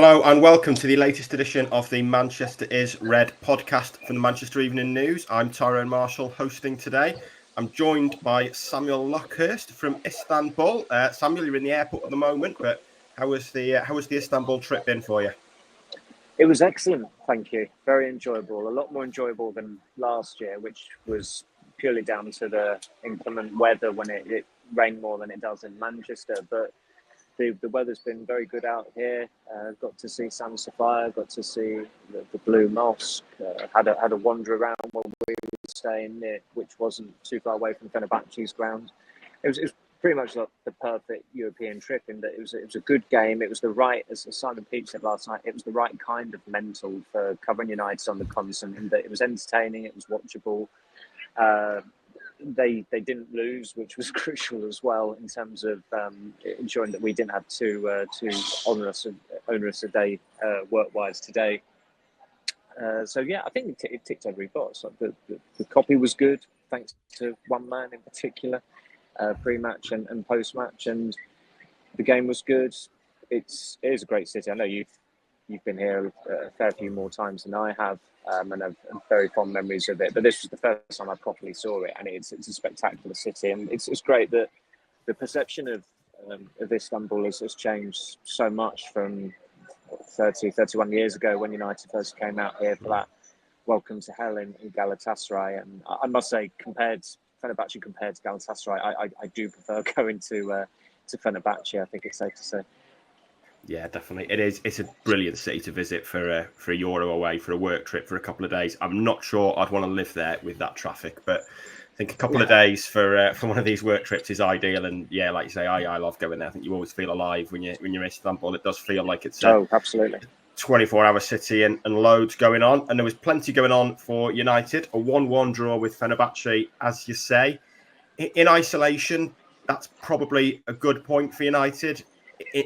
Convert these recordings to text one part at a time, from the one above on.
Hello and welcome to the latest edition of the Manchester is Red podcast from the Manchester Evening News. I'm Tyrone Marshall hosting today. I'm joined by Samuel Luckhurst from Istanbul. Samuel, you're in the airport at the moment, but how was the Istanbul trip been for you? It was excellent, thank you. Very enjoyable. A lot more enjoyable than last year, which was purely down to the inclement weather when it rained more than it does in Manchester. But the weather's been very good out here. Got to see San Sofia, got to see the Blue Mosque. Had a wander around while we were staying near, which wasn't too far away from Fenerbahce's ground. It was pretty much like the perfect European trip in that it was a good game. It was the right, as Simon Peach said last night, it was the right kind of mental for covering United on the continent. In that it was entertaining, it was watchable. They didn't lose, which was crucial as well in terms of ensuring that we didn't have too onerous a day work-wise today. So yeah, I think it ticked every box. Like the copy was good, thanks to one man in particular, pre-match and post-match, and the game was good. It is a great city. I know you've been here a fair few more times than I have, and have very fond memories of it. But this was the first time I properly saw it, and it's a spectacular city, and it's great that the perception of Istanbul has changed so much from 31 years ago when United first came out here for that welcome to hell in Galatasaray. And I must say, Fenerbahce compared to Galatasaray, I do prefer going to Fenerbahce. I think it's safe to say. Yeah, definitely. It is. It's a brilliant city to visit for a Euro away, for a work trip for a couple of days. I'm not sure I'd want to live there with that traffic, but I think a couple of days for one of these work trips is ideal. And yeah, like you say, I love going there. I think you always feel alive when you're in Istanbul. It does feel like it's absolutely 24-hour city and loads going on. And there was plenty going on for United. A 1-1 draw with Fenerbahce, as you say. In isolation, that's probably a good point for United.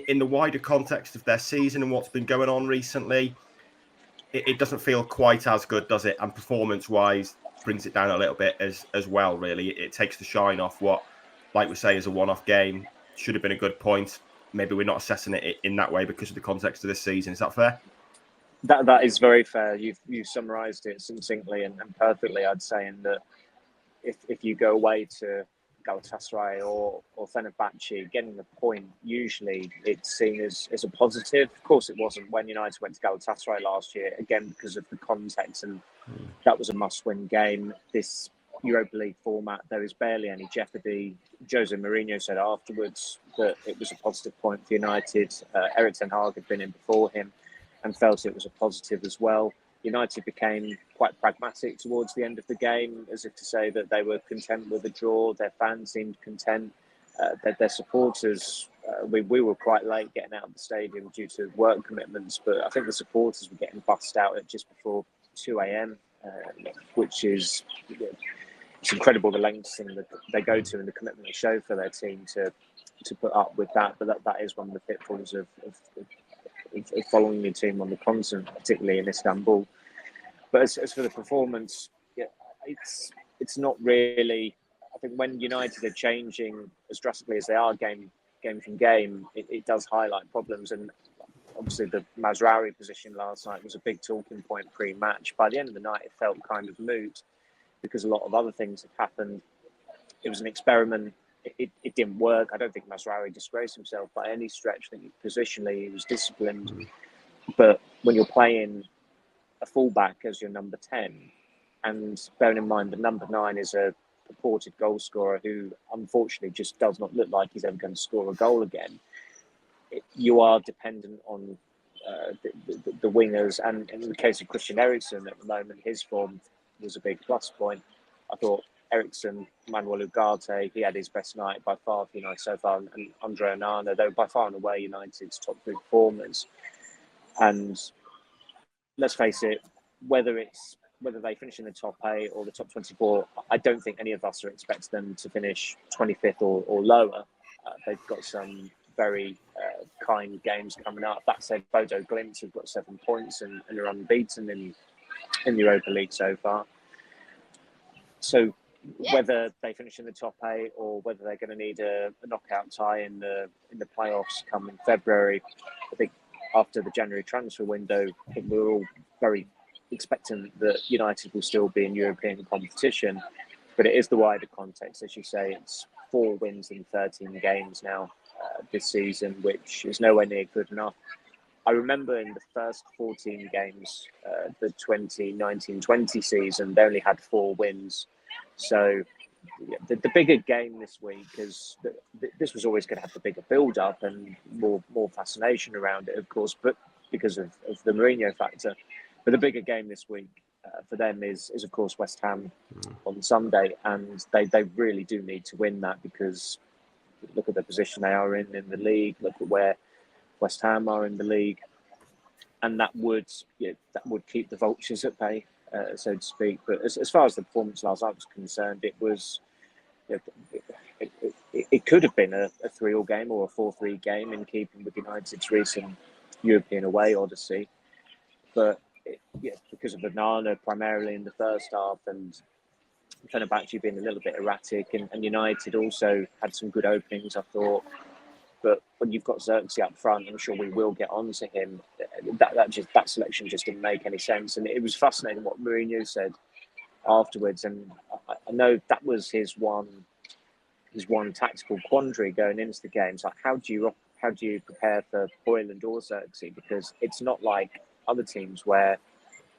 In the wider context of their season and what's been going on recently, it doesn't feel quite as good, does it? And performance-wise, brings it down a little bit as well, really. It takes the shine off what, like we say, is a one-off game. Should have been a good point. Maybe we're not assessing it in that way because of the context of this season. Is that fair? That is very fair. You've summarised it succinctly and perfectly, I'd say, in that if you go away to Galatasaray or Fenerbahce, getting the point, usually it's seen as a positive. Of course, it wasn't when United went to Galatasaray last year, again, because of the context, and that was a must-win game. This Europa League format, there is barely any jeopardy. Jose Mourinho said afterwards that it was a positive point for United. Erik ten Hag had been in before him and felt it was a positive as well. United became quite pragmatic towards the end of the game, as if to say that they were content with the draw. Their fans seemed content. Their supporters, we were quite late getting out of the stadium due to work commitments, but I think the supporters were getting bussed out at just before 2 a.m, which is it's incredible the lengths that they go to and the commitment they show for their team to put up with that. But that is one of the pitfalls of following your team on the continent, particularly in Istanbul. But as for the performance, yeah, it's not really. I think when United are changing as drastically as they are game from game, it does highlight problems. And obviously the Mazraoui position last night was a big talking point pre-match. By the end of the night, it felt kind of moot because a lot of other things had happened. It was an experiment. It didn't work. I don't think Mazraoui disgraced himself by any stretch. I think positionally he was disciplined. But when you're playing a fullback as your number 10, and bearing in mind that number 9 is a purported goal scorer who unfortunately just does not look like he's ever going to score a goal again, you are dependent on the wingers. And in the case of Christian Eriksen at the moment, his form was a big plus point. I thought Eriksen, Manuel Ugarte, he had his best night by far for United so far, and Andre Onana, they were by far and away United's top 3 performers. And let's face it, whether they finish in the top 8 or the top 24, I don't think any of us are expecting them to finish 25th or lower. They've got some very kind games coming up. That said, Bodo Glimt have got 7 points and are unbeaten in the Europa League so far. So whether they finish in the top 8 or whether they're going to need a knockout tie in the playoffs come in February, I think after the January transfer window, I think we were all very expectant that United will still be in European competition. But it is the wider context, as you say. It's 4 wins in 13 games now this season, which is nowhere near good enough. I remember in the first 14 games, the 2019-20 season, they only had 4 wins. So the bigger game this week, because this was always going to have the bigger build-up and more fascination around it, of course, but because of the Mourinho factor. But the bigger game this week for them is of course West Ham on Sunday, and they really do need to win that, because look at the position they are in the league, look at where West Ham are in the league, and that would keep the vultures at bay, so to speak. But as far as the performance last night was concerned, it was it could have been a 3-3 game or a 4-3 game, in keeping with United's recent European away odyssey. But because of Onana primarily in the first half, and Fenerbahce being a little bit erratic, and United also had some good openings, I thought. But when you've got Xerxes up front, I'm sure we will get on to him. That selection just didn't make any sense, and it was fascinating what Mourinho said afterwards. And I know that was his one tactical quandary going into the game. It's like, how do you prepare for Højlund or Xerxes? Because it's not like other teams where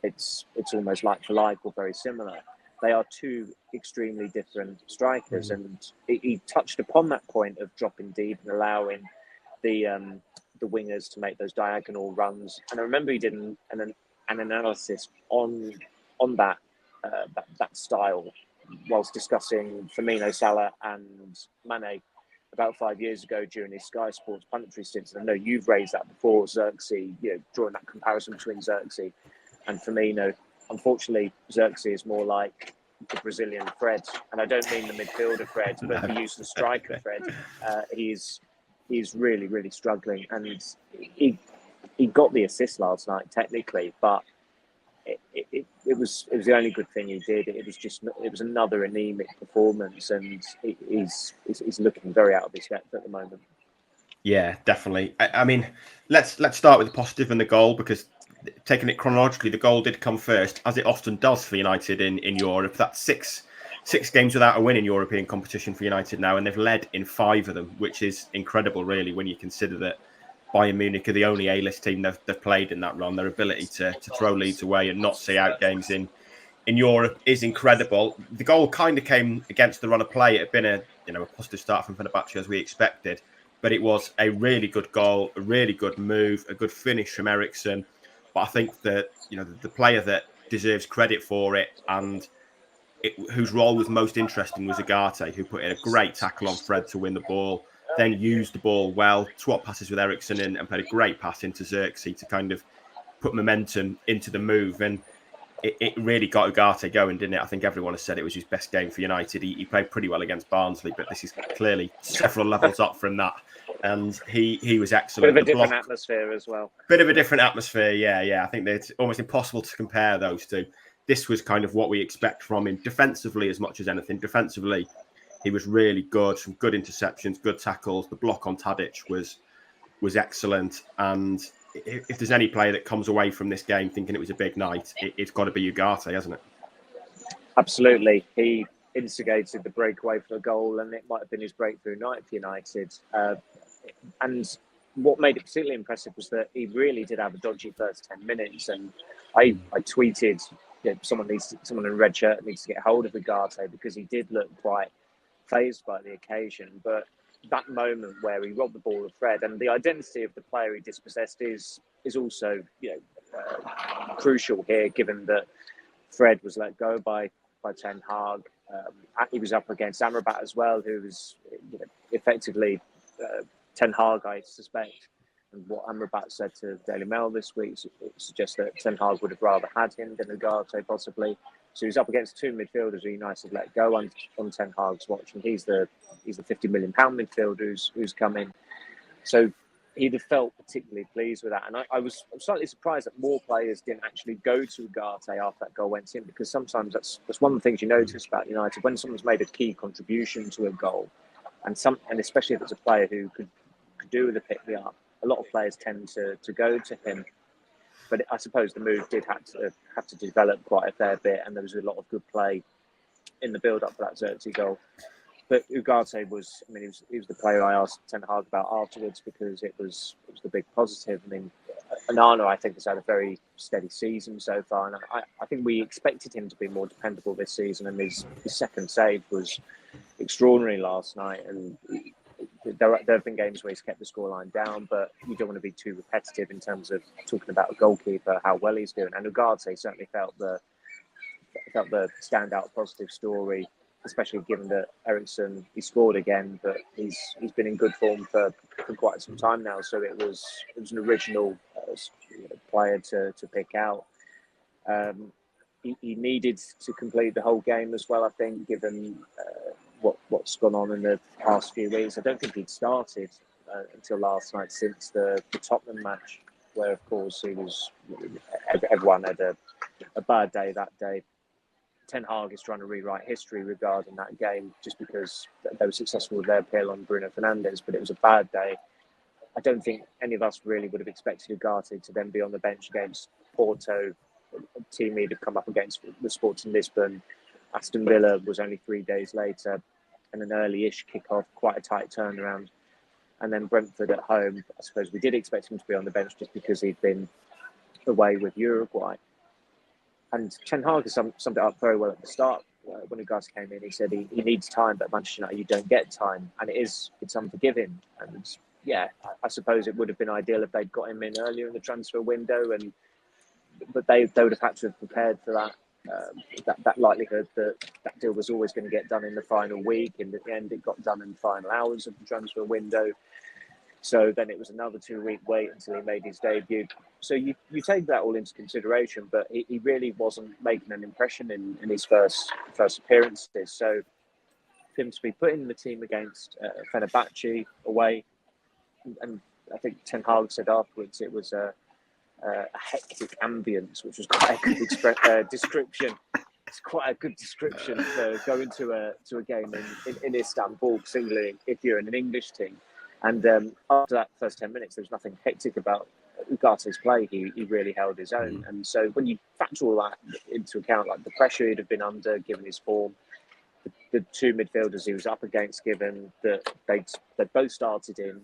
it's almost like for like or very similar. They are 2 extremely different strikers, and he touched upon that point of dropping deep and allowing the wingers to make those diagonal runs. And I remember he did an analysis on that style whilst discussing Firmino, Salah, and Mane about 5 years ago during his Sky Sports punditry stints. And I know you've raised that before, Xerxes, drawing that comparison between Xerxes and Firmino. Unfortunately, Xerxes is more like the Brazilian Fred, and I don't mean the midfielder Fred, but the use of the striker Fred. He's really, really struggling, and he got the assist last night technically, but it was the only good thing he did. It was another anemic performance, and he's looking very out of his depth at the moment. Yeah, definitely. I mean, let's start with the positive and the goal, because taking it chronologically, the goal did come first, as it often does for United in Europe. That's six games without a win in European competition for United now, and they've led in 5 of them, which is incredible, really, when you consider that Bayern Munich are the only A-list team they've played in that run. Their ability to throw leads away and not see out games in Europe is incredible. The goal kind of came against the run of play. It had been a positive start from Fenerbahce, as we expected, but it was a really good goal, a really good move, a good finish from Eriksen. But I think that the player that deserves credit for it, and whose role was most interesting, was Ugarte, who put in a great tackle on Fred to win the ball, then used the ball well, swap passes with Eriksen and played a great pass into Xerxes to kind of put momentum into the move. And it really got Ugarte going, didn't it? I think everyone has said it was his best game for United. He played pretty well against Barnsley, but this is clearly several levels up from that. And he was excellent. Bit of a different atmosphere as well. Bit of a different atmosphere, yeah. I think that it's almost impossible to compare those two. This was kind of what we expect from him defensively as much as anything. Defensively, he was really good. Some good interceptions, good tackles. The block on Tadic was excellent. And if there's any player that comes away from this game thinking it was a big night, it's got to be Ugarte, hasn't it? Absolutely. He instigated the breakaway for the goal, and it might have been his breakthrough night for United. And what made it particularly impressive was that he really did have a dodgy first 10 minutes. And I tweeted, someone in a red shirt needs to get hold of Ugarte, because he did look quite fazed by the occasion. But that moment where he robbed the ball of Fred, and the identity of the player he dispossessed is also crucial here, given that Fred was let go by Ten Hag. He was up against Amrabat as well, who was effectively Ten Hag, I suspect. And what Amrabat said to Daily Mail this week suggests that Ten Hag would have rather had him than Ugarte, possibly. So he's up against 2 midfielders who United let go on Ten Hag's watch, and he's the £50 million midfielder who's come in. So he'd have felt particularly pleased with that. And I was slightly surprised that more players didn't actually go to Ugarte after that goal went in, because sometimes that's one of the things you notice about United. When someone's made a key contribution to a goal, and especially if it's a player who could do with a pick-me-up, a lot of players tend to go to him. But I suppose the move did have to develop quite a fair bit, and there was a lot of good play in the build-up for that Xerxes goal. But Ugarte was, I mean, he was the player I asked Ten Hag about afterwards, because it was the big positive. I mean, Onana, I think, has had a very steady season so far, and I think we expected him to be more dependable this season, and his second save was extraordinary last night. And there have been games where he's kept the scoreline down, but you don't want to be too repetitive in terms of talking about a goalkeeper, how well he's doing. And Ugarte certainly felt the standout positive story, especially given that Eriksson, he scored again, but he's been in good form for quite some time now. So it was an original player to pick out. He needed to complete the whole game as well, I think, given what's gone on in the past few weeks. I don't think he'd started until last night, since the Tottenham match, where of course everyone had a bad day that day. Ten Hag is trying to rewrite history regarding that game, just because they were successful with their appeal on Bruno Fernandes, but it was a bad day. I don't think any of us really would have expected Ugarte to then be on the bench against Porto, a team he'd have come up against the Sporting Lisbon. Aston Villa was only 3 days later, and an early-ish kick-off, quite a tight turnaround. And then Brentford at home. I suppose we did expect him to be on the bench just because he'd been away with Uruguay. And Ten Hag summed it up very well at the start. When Ugarte came in, he said he needs time, but at Manchester United you don't get time, and it's unforgiving. And yeah, I suppose it would have been ideal if they'd got him in earlier in the transfer window, but they would have had to have prepared for that. That likelihood that deal was always going to get done in the final week, and at the end it got done in the final hours of the transfer window. So then it was another 2-week wait until he made his debut. So you take that all into consideration, but he really wasn't making an impression in his first appearances. So for him to be put in the team against Fenerbahce away, and I think Ten Hag said afterwards it was a hectic ambience, which was quite a good description. It's quite a good description for going to a game in Istanbul, particularly if you're in an English team. And after that first 10 minutes, there was nothing hectic about Ugarte's play. He really held his own. And so when you factor all that into account, like the pressure he'd have been under, given his form, the two midfielders he was up against, given that they both started in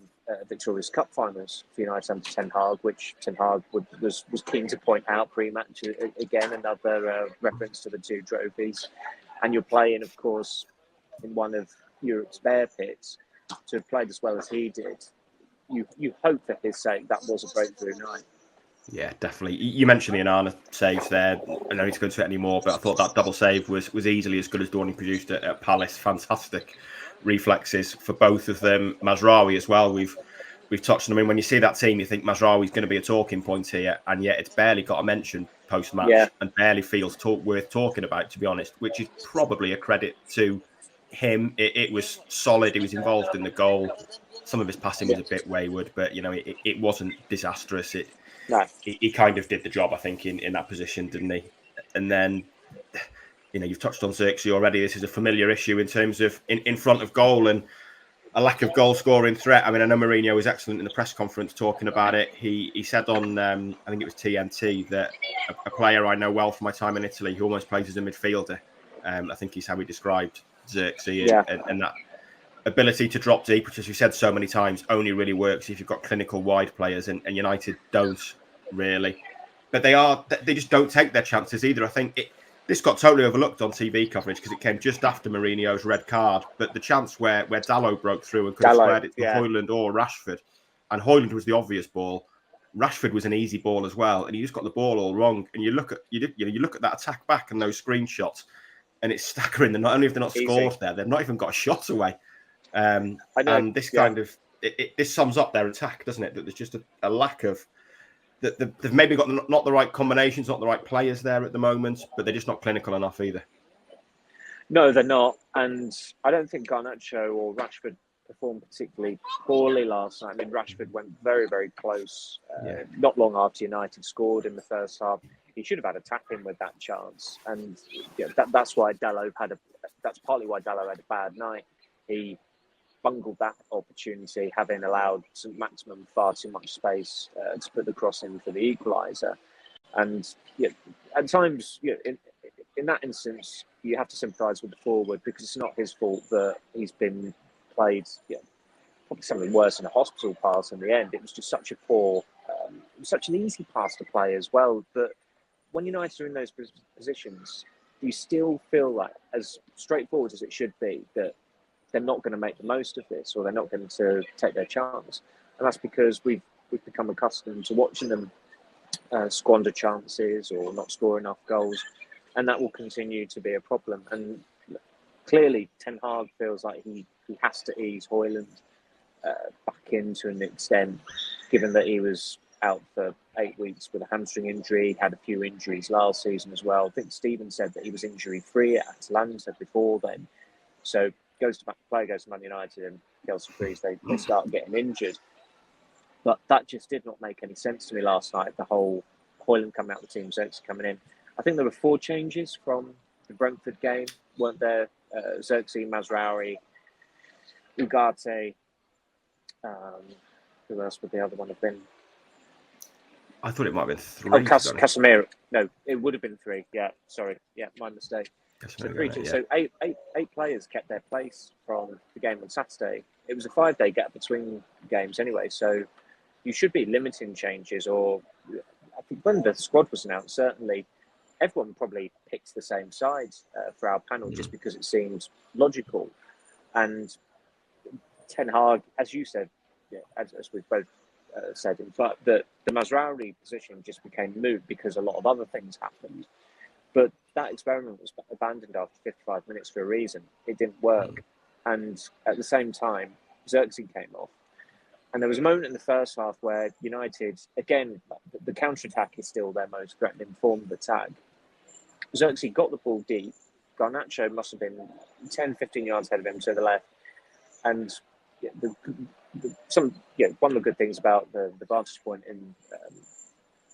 Victoria's Cup finals for United under Ten Hag, which Ten Hag was keen to point out pre-match. Again, another reference to the two trophies. And you're playing, of course, in one of Europe's bare pits. To have played as well as he did, you hope for his sake that was a breakthrough night. Yeah, definitely. You mentioned the Onana saves there. I don't need to go into it anymore, but I thought that double save was easily as good as the one he produced at Palace. Fantastic reflexes for both of them. Mazraoui as well. We've touched on him. When you see that team, you think Mazraoui's going to be a talking point here, and yet it's barely got a mention post-match and barely feels worth talking about, to be honest, which is probably a credit to him. It was solid. He was involved in the goal. Some of his passing was a bit wayward, but it wasn't disastrous. He kind of did the job, I think, in that position, didn't he? And then you've touched on Xerxes already. This is a familiar issue in terms of in front of goal and a lack of goal scoring threat. I mean, I know Mourinho was excellent in the press conference talking about it. He said on I think it was TNT that a player I know well from my time in Italy who almost plays as a midfielder. I think he's how he described Xerxes, and that ability to drop deep, which, as we said so many times, only really works if you've got clinical wide players, and United don't really. But they just don't take their chances either. I think this got totally overlooked on TV coverage because it came just after Mourinho's red card. But the chance where Dalot broke through and could have squared it to Højlund or Rashford, and Højlund was the obvious ball. Rashford was an easy ball as well, and he just got the ball all wrong. And you look at that attack back and those screenshots, and it's staggering. Not only have they not scored there, they've not even got a shot away. And this kind of this sums up their attack, doesn't it? That there's just a lack of that. They've maybe got not the right combinations, not the right players there at the moment, but they're just not clinical enough either. No, they're not, and I don't think Garnacho or Rashford performed particularly poorly last night. I mean, Rashford went very, very close. Not long after United scored in the first half, he should have had a tap in with that chance, and that's why Dalot that's partly why Dalot had a bad night. He bungled that opportunity, having allowed St Maximin far too much space to put the cross in for the equaliser. And at times, in that instance, you have to sympathise with the forward, because it's not his fault that he's been played probably something worse than a hospital pass in the end. It was just such a poor, such an easy pass to play as well. But when United are in those positions, you still feel like, as straightforward as it should be, that they're not going to make the most of this, or they're not going to take their chance. And that's because we've become accustomed to watching them squander chances or not score enough goals, and that will continue to be a problem. And clearly, Ten Hag feels like he has to ease Højlund back in to an extent, given that he was out for 8 weeks with a hamstring injury, had a few injuries last season as well. I think Steven said that he was injury-free at Atalanta before then. So goes to Man United, and Chelsea agrees they start getting injured. But that just did not make any sense to me last night, the whole Højlund coming out of the team, Xerxes coming in. I think there were 4 changes from the Brentford game, weren't there? Xerxes, Mazraoui, Ugarte, who else would the other one have been? I thought it might have been 3. Oh, Casemiro. No, it would have been 3. Yeah, sorry. Yeah, my mistake. So 3, 2. So eight players kept their place from the game on Saturday. It was a 5-day gap between games anyway, so you should be limiting changes. Or I think when the squad was announced, certainly everyone probably picked the same sides for our panel, just because it seemed logical. And Ten Hag, as you said, as we've both said, in fact, that the Mazraoui position just became moot because a lot of other things happened. But that experiment was abandoned after 55 minutes for a reason. It didn't work. And at the same time, Xerxes came off. And there was a moment in the first half where United, again, the counter-attack is still their most threatening form of attack. Xerxes got the ball deep. Garnacho must have been 10, 15 yards ahead of him to the left. And one of the good things about the vantage point in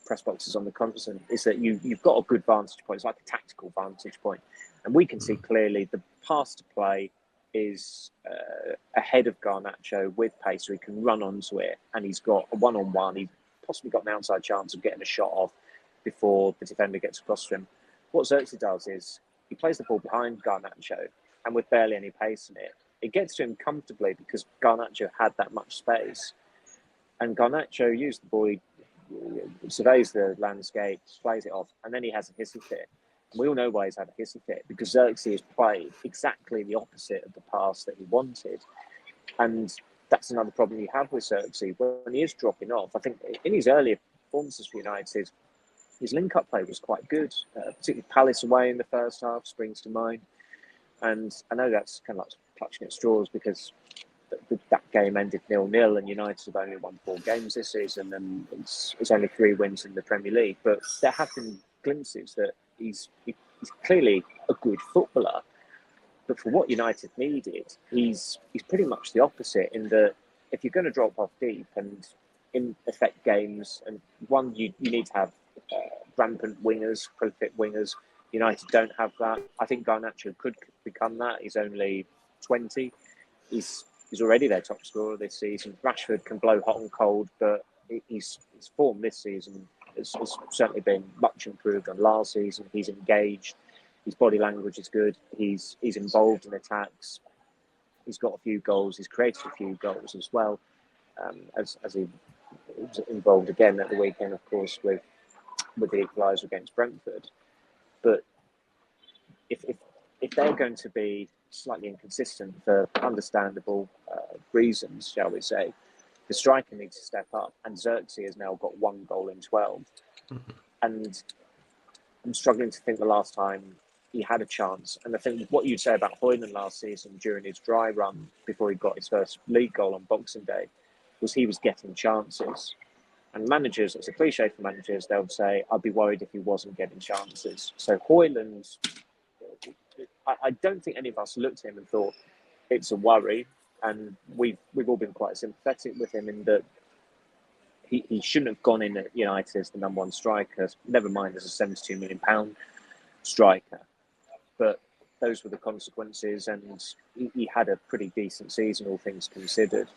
press boxes on the continent is that you've got a good vantage point. It's like a tactical vantage point. And we can see clearly the pass to play is ahead of Garnacho with pace, so he can run onto it, and he's got a one-on-one. He's possibly got an outside chance of getting a shot off before the defender gets across to him. What Xerxes does is he plays the ball behind Garnacho, and with barely any pace in it, it gets to him comfortably because Garnacho had that much space. And Garnacho used the ball, he surveys the landscape, plays it off, and then he has a hissy fit. And we all know why he's had a hissy fit, because Xerxes played exactly the opposite of the pass that he wanted. And that's another problem you have with Xerxes. When he is dropping off, I think in his earlier performances for United, his link-up play was quite good, particularly Palace away in the first half springs to mind. And I know that's kind of like clutching at straws, because that game ended 0-0, and United have only won 4 games this season, and it's only 3 wins in the Premier League. But there have been glimpses that he's clearly a good footballer. But for what United needed, he's pretty much the opposite, in that if you're going to drop off deep and in effect games, and one, you need to have rampant wingers, prolific wingers. United don't have that. I think Garnacho could become that. He's only 20. He's already their top scorer this season. Rashford can blow hot and cold, but his form this season has certainly been much improved on last season. He's engaged. His body language is good. He's involved in attacks. He's got a few goals. He's created a few goals as well, as he was involved again at the weekend, of course, with the equaliser against Brentford. But if they're going to be slightly inconsistent for understandable reasons, shall we say, the striker needs to step up, and Xerxes has now got 1 goal in 12. And I'm struggling to think the last time he had a chance. And I think what you'd say about Højlund last season during his dry run before he got his first league goal on Boxing Day was he was getting chances. And managers, it's a cliche for managers, they'll say, I'd be worried if he wasn't getting chances. So Højlund, I don't think any of us looked at him and thought it's a worry. And we've all been quite sympathetic with him in that he shouldn't have gone in at United as the #1 striker, never mind as a £72 million striker. But those were the consequences, and he had a pretty decent season, all things considered.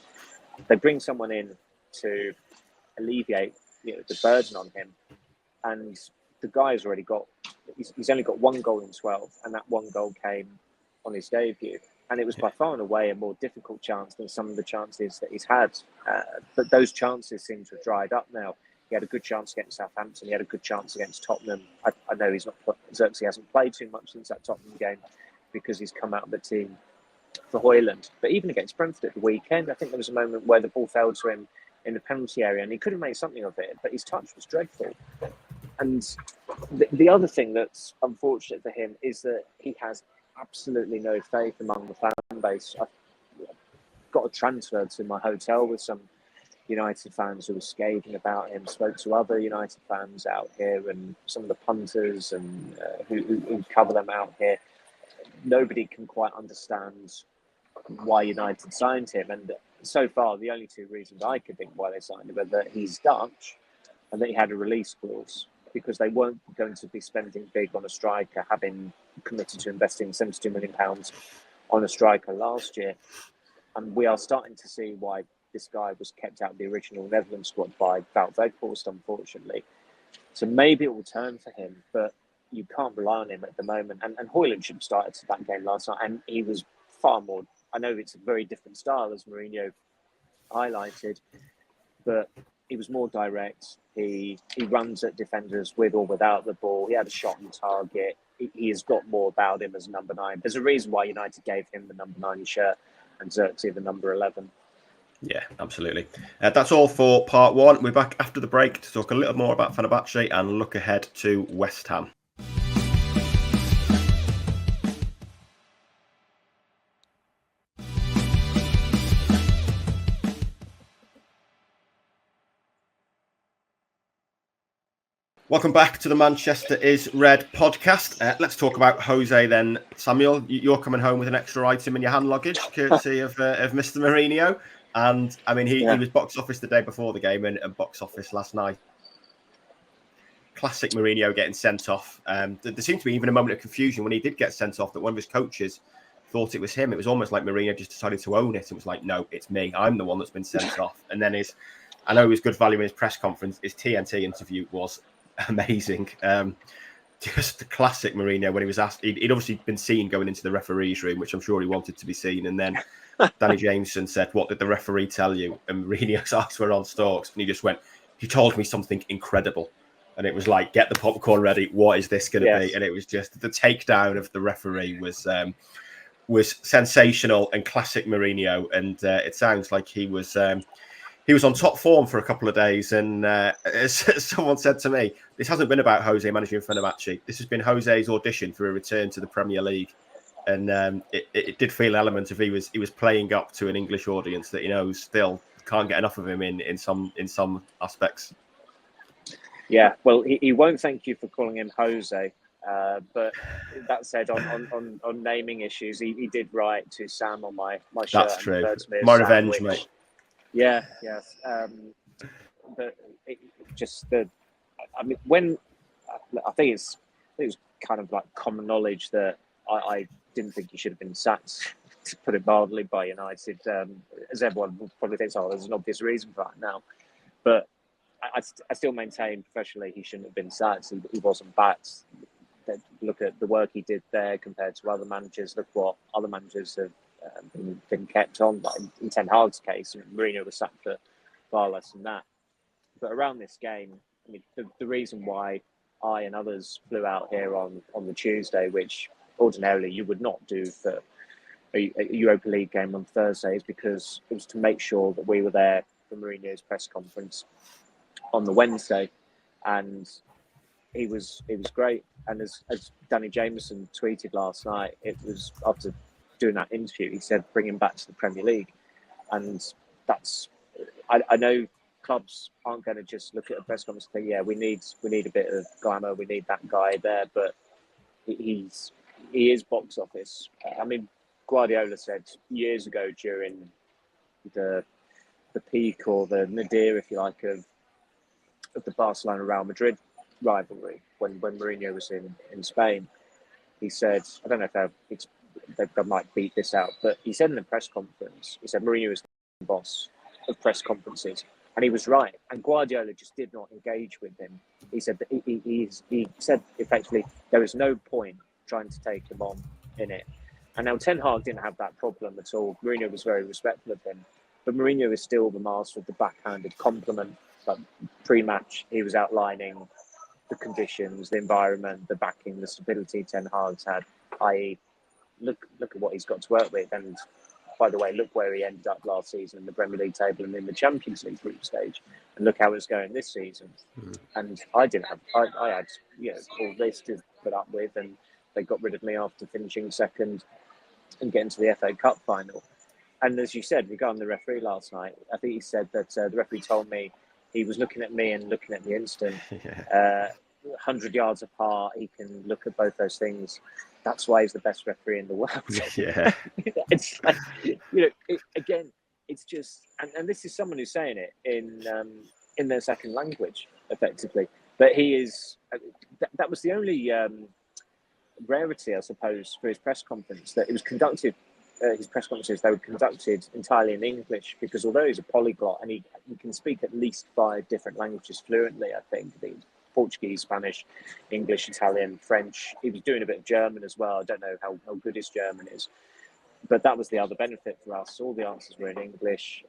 They bring someone in to alleviate the burden on him, and the guy's already got, he's only got one goal in 12, and that one goal came on his debut. And it was by far and away a more difficult chance than some of the chances that he's had. But those chances seem to have dried up now. He had a good chance against Southampton. He had a good chance against Tottenham. I know Xerxes hasn't played too much since that Tottenham game because he's come out of the team for Højlund. But even against Brentford at the weekend, I think there was a moment where the ball fell to him in the penalty area and he could have made something of it, but his touch was dreadful. And the other thing that's unfortunate for him is that he has absolutely no faith among the fan base. I got a transfer to my hotel with some United fans who were scathing about him, spoke to other United fans out here and some of the punters and who cover them out here. Nobody can quite understand why United signed him. And so far, the only two reasons I could think why they signed him are that he's Dutch and that he had a release clause, because they weren't going to be spending big on a striker, having committed to investing £72 million on a striker last year. And we are starting to see why this guy was kept out of the original Netherlands squad by Wout Weghorst, unfortunately. So maybe it will turn for him, but you can't rely on him at the moment. And Højlund should have started that game last night, and he was far more, I know it's a very different style, as Mourinho highlighted, but he was more direct. He runs at defenders with or without the ball. He had a shot on target. He has got more about him as number 9. There's a reason why United gave him the number 9 shirt and Xerxes the number 11. Yeah, absolutely. That's all for part 1. We're back after the break to talk a little more about Fenerbahce and look ahead to West Ham. Welcome back to the Manchester is Red podcast. Let's talk about Jose then. Samuel, you're coming home with an extra item in your hand luggage, courtesy of Mr. Mourinho. And I mean, he was box office the day before the game and box office last night. Classic Mourinho getting sent off. There seemed to be even a moment of confusion when he did get sent off that one of his coaches thought it was him. It was almost like Mourinho just decided to own it. It was like, no, it's me. I'm the one that's been sent off. And then I know it was good value in his press conference. His TNT interview was amazing. Just the classic Mourinho when he was asked. He'd obviously been seen going into the referee's room, which I'm sure he wanted to be seen. And then Danny Jameson said, "What did the referee tell you?" And Mourinho's eyes were on stalks, and he just went, "He told me something incredible." And it was like, "Get the popcorn ready. What is this going to be?" And it was just the takedown of the referee was sensational and classic Mourinho. And it sounds like he was on top form for a couple of days. And as someone said to me, this hasn't been about Jose managing Fenerbahce. This has been Jose's audition for a return to the Premier League. And it did feel an element of he was playing up to an English audience that still can't get enough of him in some aspects. Yeah, well, he won't thank you for calling him Jose. But that said, on naming issues, he did write to Sam on my shirt. That's true. My revenge, mate. Yeah. But when I think it was kind of like common knowledge that I didn't think he should have been sacked, to put it mildly, by United. As everyone probably thinks, there's an obvious reason for that now. But I still maintain professionally he shouldn't have been sacked. He wasn't backed. Look at the work he did there compared to other managers. Look what other managers have been kept on. Like in Ten Hag's case, Mourinho was sacked for far less than that. But around this game, I mean, the reason why I and others flew out here on the Tuesday, which ordinarily you would not do for a Europa League game on Thursday, is because it was to make sure that we were there for Mourinho's press conference on the Wednesday. And he was great. And as Danny Jameson tweeted last night, it was after doing that interview, he said, bring him back to the Premier League. And that's, I know clubs aren't going to just look at a press conference and think, we need a bit of glamour, we need that guy there, but he is box office. I mean, Guardiola said years ago during the peak, or the nadir, if you like, of the Barcelona Real Madrid rivalry when Mourinho was in Spain, he said, I don't know if they might beat this out, but he said in the press conference, he said Mourinho is the boss of press conferences. And he was right. And Guardiola just did not engage with him. He said that he said effectively there was no point trying to take him on in it. And now Ten Hag didn't have that problem at all. Mourinho was very respectful of him. But Mourinho is still the master of the backhanded compliment. But pre-match, he was outlining the conditions, the environment, the backing, the stability Ten Hag's had, i.e. look at what he's got to work with. And by the way, look where he ended up last season in the Premier League table and in the Champions League group stage, and look how it's going this season. And I had all this to put up with, and they got rid of me after finishing second and getting to the FA Cup final. And as you said, regarding the referee last night, I think he said that the referee told me he was looking at me and looking at the instant. 100 yards apart, he can look at both those things. That's why he's the best referee in the world. Yeah. It's like, again, it's just, and this is someone who's saying it in their second language, effectively. But he is, that was the only rarity, I suppose, for his press conference, that it was conducted, his press conferences, they were conducted entirely in English, because although he's a polyglot and he can speak at least 5 different languages fluently, I think, Portuguese, Spanish, English, Italian, French. He was doing a bit of German as well. I don't know how good his German is. But that was the other benefit for us. All the answers were in English.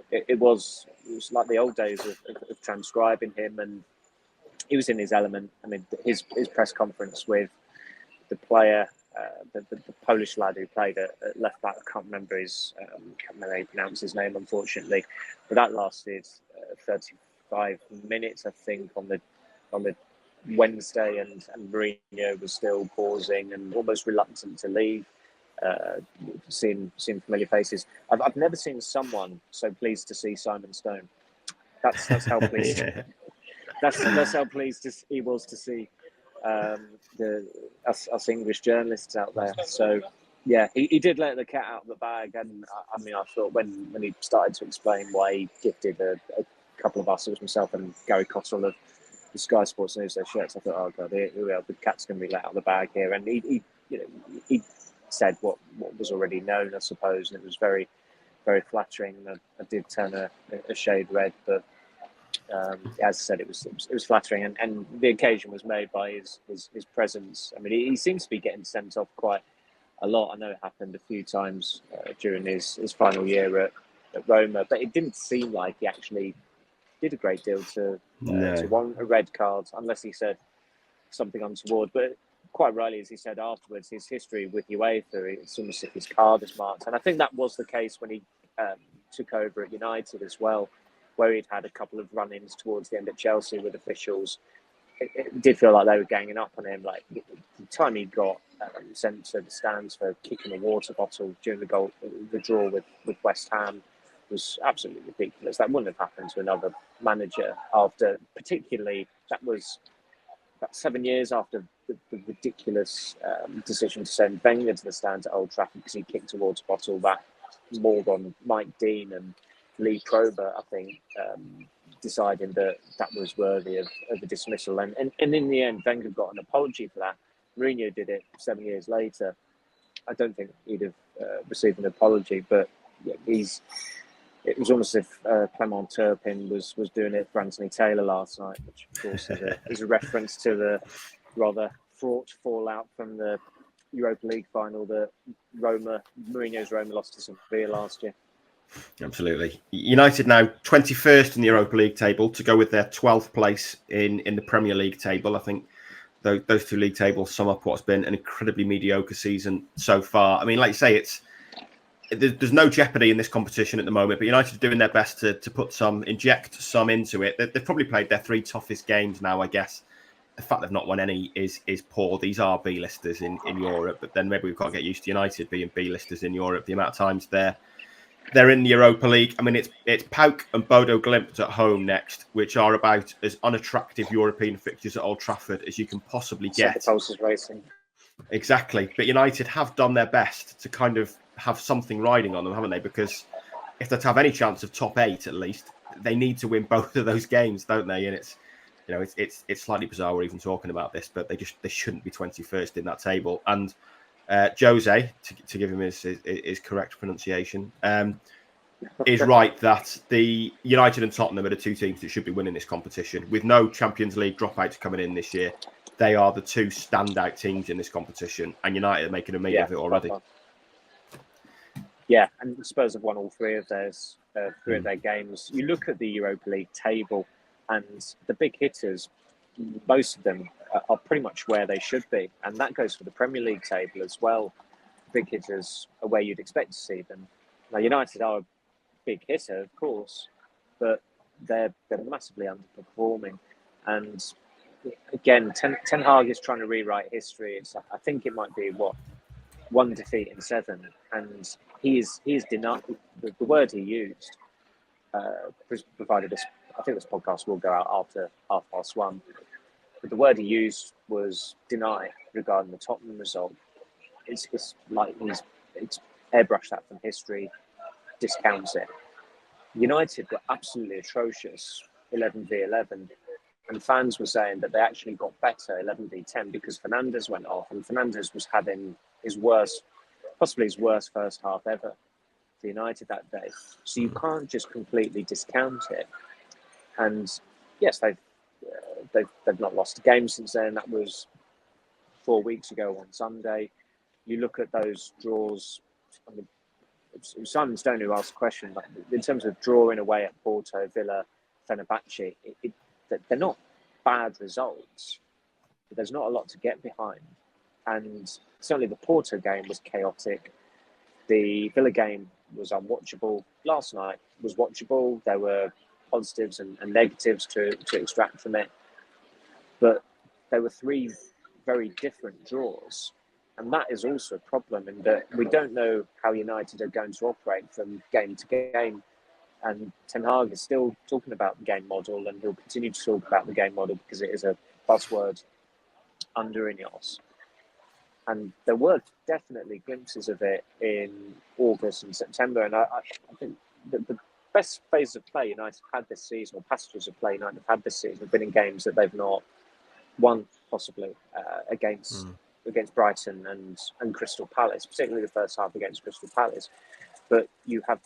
It was like the old days of transcribing him, and he was in his element. I mean, his press conference with the player, the Polish lad who played at left back, I can't remember how you pronounce his name, unfortunately. But that lasted 35 minutes, I think, on the Wednesday, and Mourinho was still pausing and almost reluctant to leave. Seeing familiar faces. I've never seen someone so pleased to see Simon Stone. That's how pleased. Yeah. That's how pleased he was to see us English journalists out there. So yeah, he did let the cat out of the bag, and I mean, I thought when he started to explain why he gifted a couple of us, it was myself and Gary Cottrell of the Sky Sports News, their shirts. I thought, oh god, here we are, the cat's going to be let out of the bag here. And he said what was already known, I suppose, and it was very, very flattering. I did turn a shade red, but as I said, it was flattering, and the occasion was made by his presence. I mean, he seems to be getting sent off quite a lot. I know it happened a few times during his final year at Roma, but it didn't seem like he actually did a great deal to warrant a red card, unless he said something untoward. But quite rightly, as he said afterwards, his history with UEFA, it's almost if his card is marked. And I think that was the case when he took over at United as well, where he'd had a couple of run-ins towards the end at Chelsea with officials. It did feel like they were ganging up on him. Like the time he got sent to the stands for kicking a water bottle during the draw with West Ham was absolutely ridiculous. That wouldn't have happened to another manager after, particularly, that was about 7 years after the ridiculous decision to send Wenger to the stands at Old Trafford because he kicked a water bottle that mauled on Mike Dean and Lee Probert, I think, deciding that was worthy of a dismissal. And in the end, Wenger got an apology for that. Mourinho did it 7 years later. I don't think he'd have received an apology, but yeah, it was almost as if Clement Turpin was doing it for Anthony Taylor last night, which of course is a reference to the rather fraught fallout from the Europa League final that Mourinho's Roma lost to Sevilla last year. Absolutely. United now 21st in the Europa League table to go with their 12th place in the Premier League table. I think those two league tables sum up what's been an incredibly mediocre season so far. I mean, like you say, there's no jeopardy in this competition at the moment, but United are doing their best to inject some into it. They've probably played their 3 toughest games now, I guess. The fact they've not won any is poor. These are B-listers in Europe, but then maybe we've got to get used to United being B-listers in Europe. The amount of times they're in the Europa League. I mean, it's PAOK and Bodo Glimt at home next, which are about as unattractive European fixtures at Old Trafford as you can possibly get. The pulse is racing. Exactly. But United have done their best to kind of have something riding on them, haven't they? Because if they're to have any chance of top 8, at least, they need to win both of those games, don't they? And You know, it's slightly bizarre we're even talking about this, but they shouldn't be 21st in that table. And Jose, to give him his correct pronunciation, is right that the United and Tottenham are the two teams that should be winning this competition. With no Champions League dropouts coming in this year, they are the two standout teams in this competition, and United are making a meat of it already. Yeah, and Spurs have won all three of their games. You look at the Europa League table, and the big hitters, most of them are pretty much where they should be, and that goes for the Premier League table as well. Big hitters are where you'd expect to see them. Now, United are a big hitter, of course, but they're massively underperforming. And again, Ten Hag is trying to rewrite history. I think it might be one defeat in 7, and he is denied the word he used. Provided this, I think this podcast will go out after 1:30. But the word he used was deny regarding the Tottenham result. It's like it's airbrushed that from history, discounts it. United were absolutely atrocious, 11v11, and fans were saying that they actually got better 11v10 because Fernandes went off, and Fernandes was having possibly his worst first half ever for United that day. So you can't just completely discount it. And yes, they've not lost a game since then. That was 4 weeks ago on Sunday. You look at those draws. I mean, Simon Stone who asked the question, but in terms of drawing away at Porto, Villa, Fenerbahce, they're not bad results, but there's not a lot to get behind. And certainly the Porto game was chaotic. The Villa game was unwatchable. Last night was watchable. There were positives and negatives to extract from it. But there were 3 very different draws. And that is also a problem in that we don't know how United are going to operate from game to game. And Ten Hag is still talking about the game model, and he'll continue to talk about the game model because it is a buzzword under Ineos. And there were definitely glimpses of it in August and September. And I think the best phase of play United have had this season, or passages of play United have had this season, have been in games that they've not won, possibly, against Brighton and Crystal Palace, particularly the first half against Crystal Palace. But you have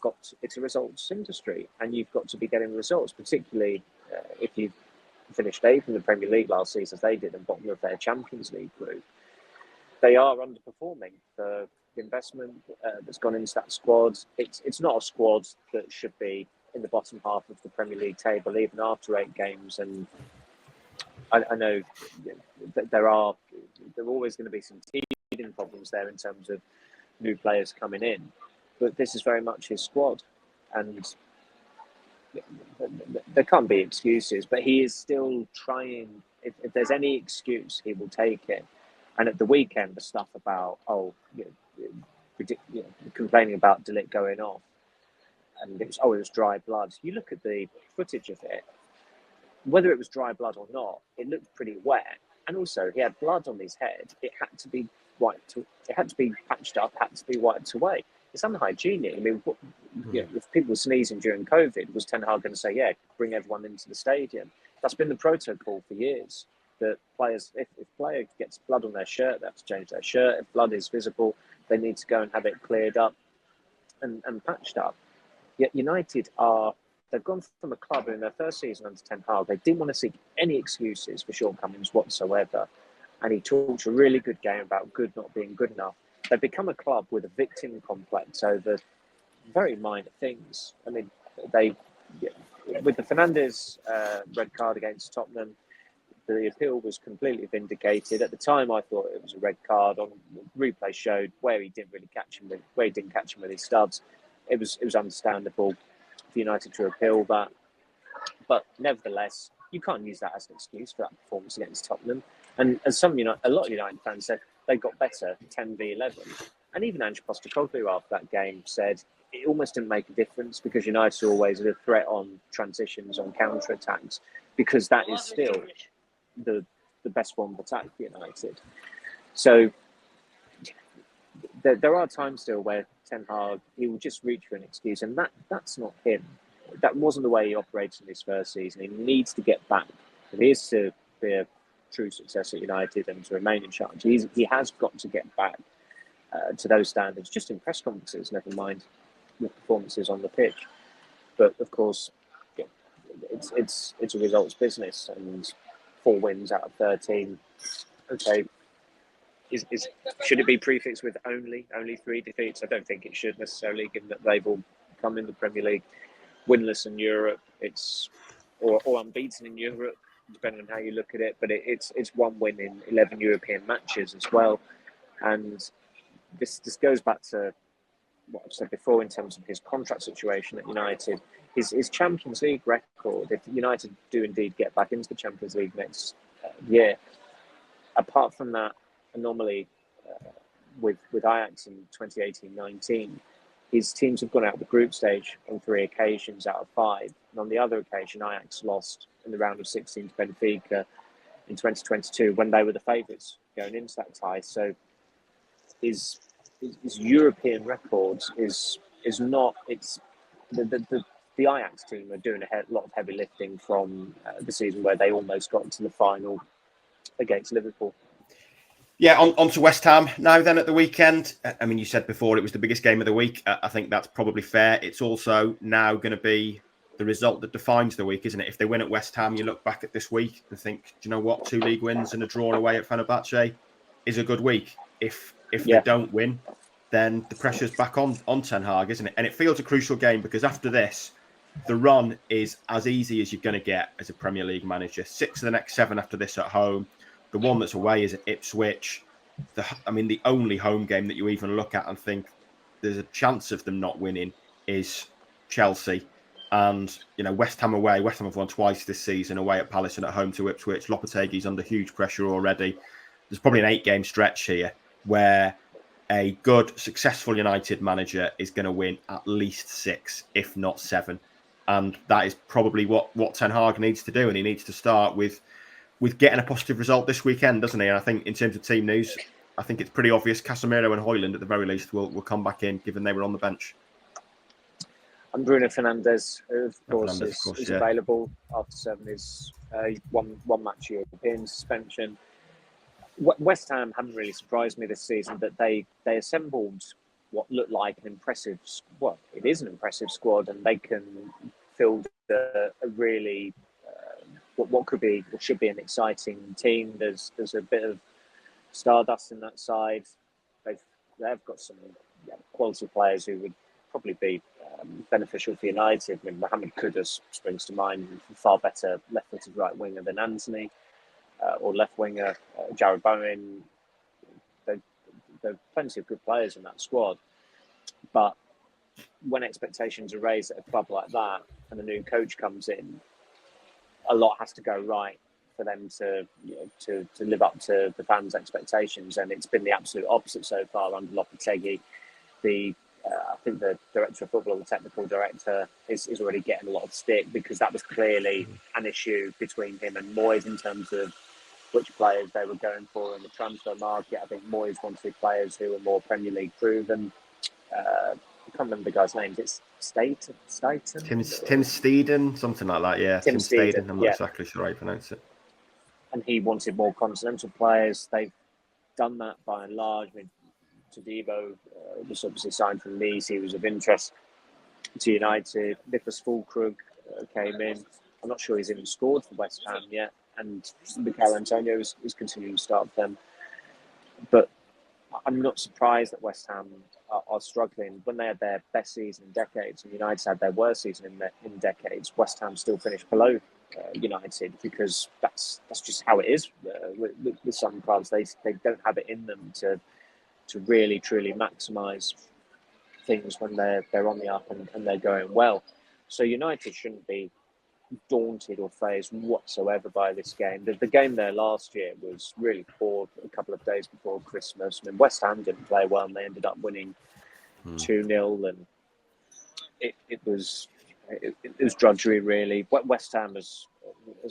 it's a results industry, and you've got to be getting results, particularly if you finished 8th in the Premier League last season, as they did, and bottom of their Champions League group. They are underperforming. The investment that's gone into that squad, it's not a squad that should be in the bottom half of the Premier League table, even after 8 games. And I know that there are always going to be some teething problems there in terms of new players coming in, but this is very much his squad, and there can't be excuses. But he is still trying. If there's any excuse, he will take it. And at the weekend, the stuff about complaining about De Ligt going off, and it was dry blood. You look at the footage of it. Whether it was dry blood or not, it looked pretty wet, and also he had blood on his head. It had to be It had to be patched up. Had to be wiped away. It's unhygienic. I mean, if people were sneezing during COVID, was Ten Hag going to say, "Yeah, bring everyone into the stadium"? That's been the protocol for years. That players, if player gets blood on their shirt, they have to change their shirt. If blood is visible, they need to go and have it cleared up and patched up. Yet United they've gone from a club in their first season under Ten Hag. They didn't want to seek any excuses for shortcomings whatsoever. And he talked a really good game about good not being good enough. They've become a club with a victim complex over very minor things. I mean, with the Fernandes red card against Tottenham, the appeal was completely vindicated. At the time, I thought it was a red card. On replay showed where he didn't catch him with his studs. It was understandable for United to appeal that, but nevertheless, you can't use that as an excuse for that performance against Tottenham. And as a lot of United fans said, they got better 10v11. And even Ange Postecoglou after that game said it almost didn't make a difference because United are always a threat on transitions, on counter-attacks, because that is still the best form of attack for United. So there are times still where Ten Hag, he will just reach for an excuse, and that's not him. That wasn't the way he operated in his first season. He needs to get back if he is to be a true success at United and to remain in charge, he has got to get back to those standards, just in press conferences, never mind the performances on the pitch. But of course, yeah, it's a results business, and 4 wins out of 13. Okay, should it be prefixed with only 3 defeats? I don't think it should necessarily, given that they've all come in the Premier League winless in Europe. It's or unbeaten in Europe, depending on how you look at it. But it's 1 win in 11 European matches as well, and this goes back to what I've said before in terms of his contract situation at United. His Champions League record, if United do indeed get back into the Champions League next year, apart from that anomaly with Ajax in 2018-19, his teams have gone out of the group stage on 3 occasions out of 5. And on the other occasion, Ajax lost in the round of 16 to Benfica in 2022 when they were the favourites going into that tie. So his European records is not. It's the Ajax team are doing a lot of heavy lifting from the season where they almost got to the final against Liverpool. Yeah, on to West Ham now then at the weekend. I mean, you said before it was the biggest game of the week. I think that's probably fair. It's also now going to be the result that defines the week, isn't it? If they win at West Ham, you look back at this week and think, do you know what? 2 league wins and a draw away at Fenerbahce is a good week. If they don't win, then the pressure's back on Ten Hag, isn't it? And it feels a crucial game because after this, the run is as easy as you're going to get as a Premier League manager. 6 of the next 7 after this at home. The one that's away is at Ipswich. The only home game that you even look at and think there's a chance of them not winning is Chelsea. And, West Ham away. West Ham have won twice this season, away at Palace and at home to Ipswich. Lopetegui's under huge pressure already. There's probably an 8-game stretch here where a good, successful United manager is going to win at least 6, if not 7. And that is probably what Ten Hag needs to do. And he needs to start with getting a positive result this weekend, doesn't he? And I think in terms of team news, I think it's pretty obvious Casemiro and Højlund at the very least will come back in, given they were on the bench. And Bruno Fernandes, of course, is available after 7 is one match European suspension. West Ham haven't really surprised me this season, that they assembled what looked like an impressive, it is an impressive squad, and they can field a really what could be or should be an exciting team. There's a bit of stardust in that side. They've got some quality players who would probably be beneficial for United. I mean, Mohamed Kudus springs to mind, far better left-footed right winger than Anthony, or left winger Jarrod Bowen. There are plenty of good players in that squad, but when expectations are raised at a club like that and a new coach comes in, a lot has to go right for them to live up to the fans' expectations, and it's been the absolute opposite so far under Lopetegui. I think the director of football, the technical director, is already getting a lot of stick because that was clearly an issue between him and Moyes in terms of which players they were going for in the transfer market. I think Moyes wanted players who were more Premier League proven. I can't remember the guy's name. It's Staten? Tim Steeden, something like that, yeah. Tim Steeden, I'm not exactly sure how you pronounce it. And he wanted more continental players. They've done that by and large. I mean, Todibo was obviously signed from Nice. He was of interest to United. Nicholas Füllkrug came in. I'm not sure he's even scored for West Ham yet. And Mikel Antonio is continuing to start for them. But I'm not surprised that West Ham are struggling. When they had their best season in decades and United had their worst season in decades, West Ham still finished below United because that's just how it is with some clubs. They don't have it in them to really truly maximise things when they're on the up and they're going well. So United shouldn't be daunted or phased whatsoever by this game. The game there last year was really poor a couple of days before Christmas. I mean, West Ham didn't play well and they ended up winning 2-0, and it was drudgery really. West Ham, as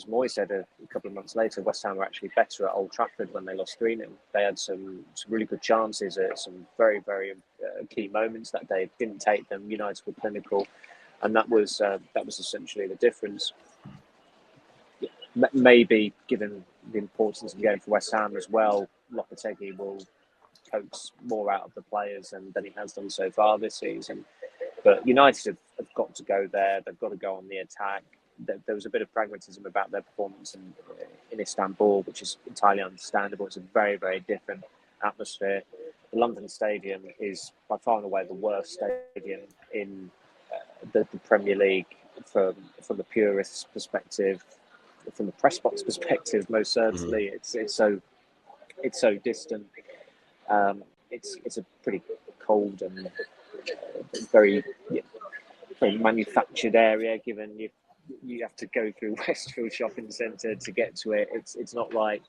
Moy said a couple of months later, West Ham were actually better at Old Trafford when they lost 3-0. They had some really good chances at some very, very key moments that day. Didn't take them. United were clinical. And that was essentially the difference. maybe given the importance of the game for West Ham as well, Lopetegui will coax more out of the players than he has done so far this season. But United have got to go there. They've got to go on the attack. There was a bit of pragmatism about their performance in Istanbul, which is entirely understandable. It's a very, very different atmosphere. The London Stadium is by far and away the worst stadium in the Premier League from the purists' perspective, from the press box perspective. Most certainly, it's so distant. It's a pretty cold and very manufactured area. Given you have to go through Westfield Shopping Centre to get to it. It's not like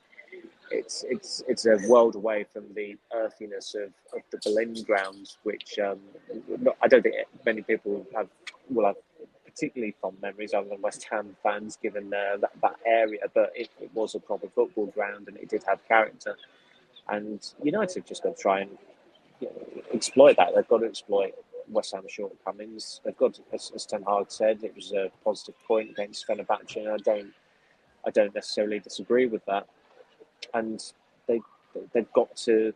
it's a world away from the earthiness of the Berlin grounds, which I don't think many people will have particularly fond memories other than West Ham fans, given that area. But it was a proper football ground and it did have character. And United have just got to try and exploit that. They've got to exploit West Ham's shortcomings. They've got to, as Ten Hag said, it was a positive point against Fenerbahce, and I don't necessarily disagree with that. And they've got to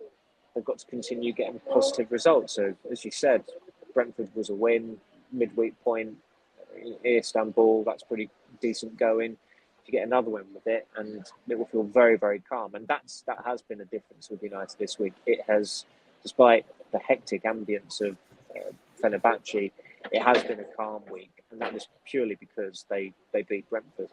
continue getting positive results. So as you said, Brentford was a win, midweek point in Istanbul. That's pretty decent going. You get another win with it, and it will feel very, very calm. And that has been a difference with United this week. It has, despite the hectic ambience of Fenerbahce, it has been a calm week, and that was purely because they beat Brentford.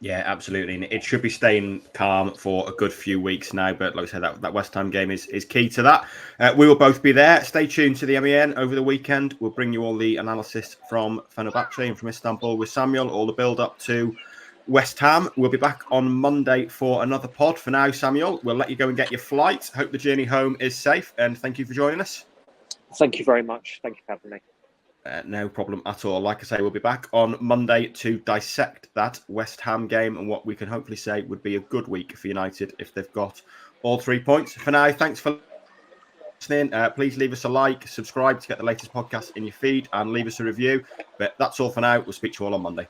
Yeah, absolutely. And it should be staying calm for a good few weeks now. But like I said, that West Ham game is key to that. We will both be there. Stay tuned to the MEN over the weekend. We'll bring you all the analysis from Fenerbahce and from Istanbul with Samuel, all the build-up to West Ham. We'll be back on Monday for another pod. For now, Samuel, we'll let you go and get your flight. Hope the journey home is safe. And thank you for joining us. Thank you very much. Thank you for having me. No problem at all. Like I say, we'll be back on Monday to dissect that West Ham game and what we can hopefully say would be a good week for United if they've got all 3 points. For now, thanks for listening. Please leave us a like, subscribe to get the latest podcast in your feed, and leave us a review. But that's all for now. We'll speak to you all on Monday.